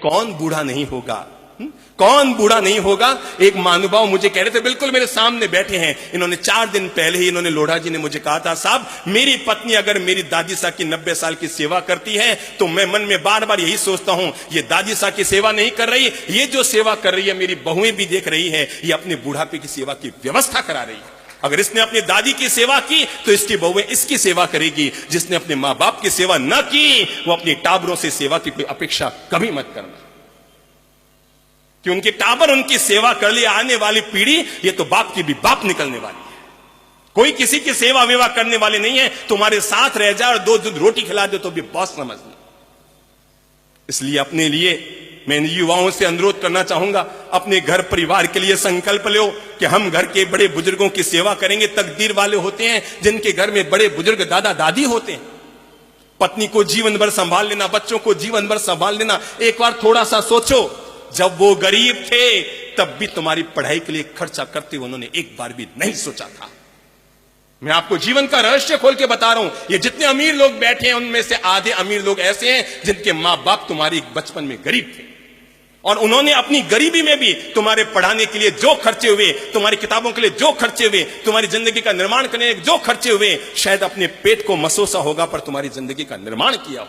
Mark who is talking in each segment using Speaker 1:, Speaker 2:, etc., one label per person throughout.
Speaker 1: कौन बूढ़ा नहीं होगा? कौन बूढ़ा नहीं होगा? एक महानुभाव मुझे कह रहे थे, बिल्कुल मेरे सामने बैठे हैं, इन्होंने 4 दिन पहले ही इन्होंने लोढ़ा जी ने मुझे कहा था, साहब मेरी पत्नी अगर मेरी दादी साहब की 90 साल की सेवा करती है तो मैं मन में बार बार यही सोचता हूं, ये दादी साहब की सेवा नहीं कर रही, ये जो सेवा कर रही है मेरी बहुएं भी देख रही है, ये अपने बुढ़ापे की सेवा की व्यवस्था करा रही है। अगर इसने अपनी दादी की सेवा की तो इसकी बहुएं इसकी सेवा करेगी। जिसने अपने मां बाप की सेवा न की वो अपनी टाबरों से सेवा की कोई अपेक्षा कभी मत करना, कि उनके टाबर उनकी सेवा कर ले, आने वाली पीढ़ी ये तो बाप की भी बाप निकलने वाली है। कोई किसी की सेवा वेवा करने वाले नहीं है, तुम्हारे साथ रह जाए और 2 दूध रोटी खिला दे तो भी बॉस समझ लो। इसलिए अपने लिए मैं युवाओं से अनुरोध करना चाहूंगा, अपने घर परिवार के लिए संकल्प लो कि हम घर के बड़े बुजुर्गों की सेवा करेंगे। तकदीर वाले होते हैं जिनके घर में बड़े बुजुर्ग दादा दादी होते हैं। पत्नी को जीवन भर संभाल लेना, बच्चों को जीवन भर संभाल लेना। एक बार थोड़ा सा सोचो, जब वो गरीब थे तब भी तुम्हारी पढ़ाई के लिए खर्चा करते उन्होंने एक बार भी नहीं सोचा था। मैं आपको जीवन का रहस्य खोल के बता रहा हूं, ये जितने अमीर लोग बैठे हैं उनमें से आधे अमीर लोग ऐसे हैं जिनके मां बाप तुम्हारी बचपन में गरीब थे और उन्होंने अपनी गरीबी में भी तुम्हारे पढ़ाने के लिए जो खर्चे हुए, तुम्हारी किताबों के लिए जो खर्चे हुए, तुम्हारी जिंदगी का निर्माण करने के जो खर्चे हुए, शायद अपने पेट को मसोसा होगा पर तुम्हारी जिंदगी का निर्माण किया हो।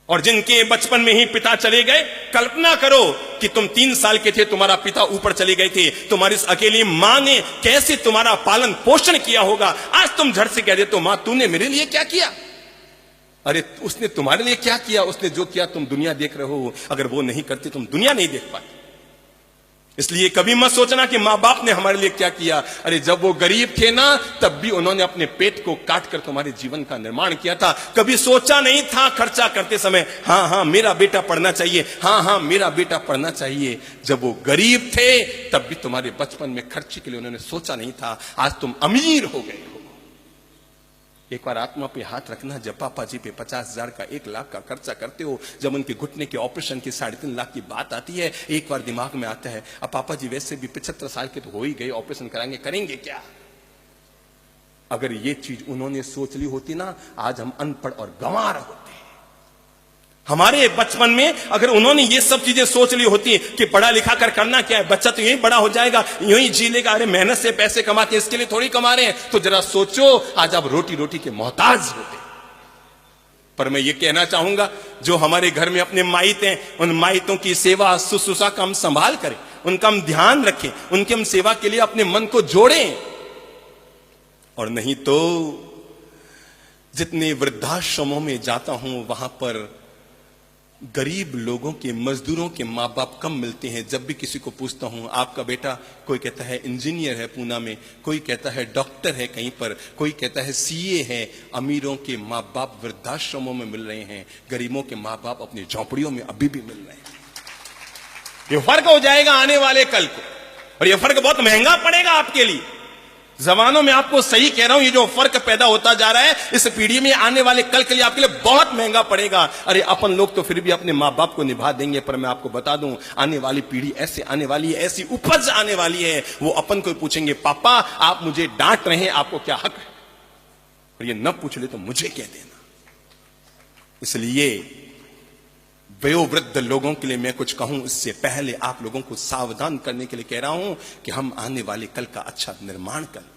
Speaker 1: और जिनके बचपन में ही पिता चले गए, कल्पना करो कि तुम 3 साल के थे, तुम्हारा पिता ऊपर चले गए थे, तुम्हारी इस अकेली मां ने कैसे तुम्हारा पालन पोषण किया होगा। आज तुम झट से कह देते हो, मां तूने मेरे लिए क्या किया? अरे उसने तुम्हारे लिए क्या किया? उसने जो किया तुम दुनिया देख रहे हो, अगर वो नहीं करती तुम दुनिया नहीं देख पाते। इसलिए कभी मत सोचना कि मां बाप ने हमारे लिए क्या किया। अरे जब वो गरीब थे ना तब भी उन्होंने अपने पेट को काट कर तुम्हारे जीवन का निर्माण किया था। कभी सोचा नहीं था खर्चा करते समय, हाँ मेरा बेटा पढ़ना चाहिए, हाँ मेरा बेटा पढ़ना चाहिए। जब वो गरीब थे तब भी तुम्हारे बचपन में खर्चे के लिए उन्होंने सोचा नहीं था। आज तुम अमीर हो गए हो। एक बार आत्मा पे हाथ रखना, जब पापा जी पे 50,000 का 1 लाख का खर्चा करते हो, जब उनके घुटने के ऑपरेशन की 3.5 लाख की बात आती है, एक बार दिमाग में आता है, अब पापा जी वैसे भी 75 साल के तो हो ही गए, ऑपरेशन कराएंगे, करेंगे क्या? अगर ये चीज उन्होंने सोच ली होती ना, आज हम अनपढ़ और गंवार होते। हमारे बचपन में अगर उन्होंने ये सब चीजें सोच ली होती कि पढ़ा लिखा कर करना क्या है, बच्चा तो यही बड़ा हो जाएगा, यूं ही जी लेगा, अरे मेहनत से पैसे कमाते हैं इसके लिए थोड़ी कमा रहे हैं, तो जरा सोचो आज आप रोटी रोटी के मोहताज होते। पर मैं ये कहना चाहूंगा, जो हमारे घर में अपने माइत हैं, उन माइतों की सेवा शुश्रूषा का हम संभाल करें, उनका हम ध्यान रखें, उनकी हम सेवा के लिए अपने मन को जोड़ें। और नहीं तो जितने वृद्धाश्रमों में जाता हूं वहां पर गरीब लोगों के, मजदूरों के माँ बाप कम मिलते हैं। जब भी किसी को पूछता हूं, आपका बेटा, कोई कहता है इंजीनियर है पूना में, कोई कहता है डॉक्टर है कहीं पर, कोई कहता है सीए है। अमीरों के माँ बाप वृद्धाश्रमों में मिल रहे हैं, गरीबों के माँ बाप अपनी झोंपड़ियों में अभी भी मिल रहे हैं। ये फर्क हो जाएगा आने वाले कल को, और ये फर्क बहुत महंगा पड़ेगा आपके लिए। जमानों में आपको सही कह रहा हूं, ये जो फर्क पैदा होता जा रहा है इस पीढ़ी में, आने वाले कल के लिए आपके लिए बहुत महंगा पड़ेगा। अरे अपन लोग तो फिर भी अपने माँ बाप को निभा देंगे, पर मैं आपको बता दूं, आने वाली पीढ़ी ऐसे आने वाली है, ऐसी उपज आने वाली है, वो अपन को पूछेंगे, पापा आप मुझे डांट रहे हैं, आपको क्या हक है? और ये न पूछ ले तो मुझे कह देना। इसलिए वयोवृद्ध लोगों के लिए मैं कुछ कहूं इससे पहले आप लोगों को सावधान करने के लिए कह रहा हूं कि हम आने वाले कल का अच्छा निर्माण करें।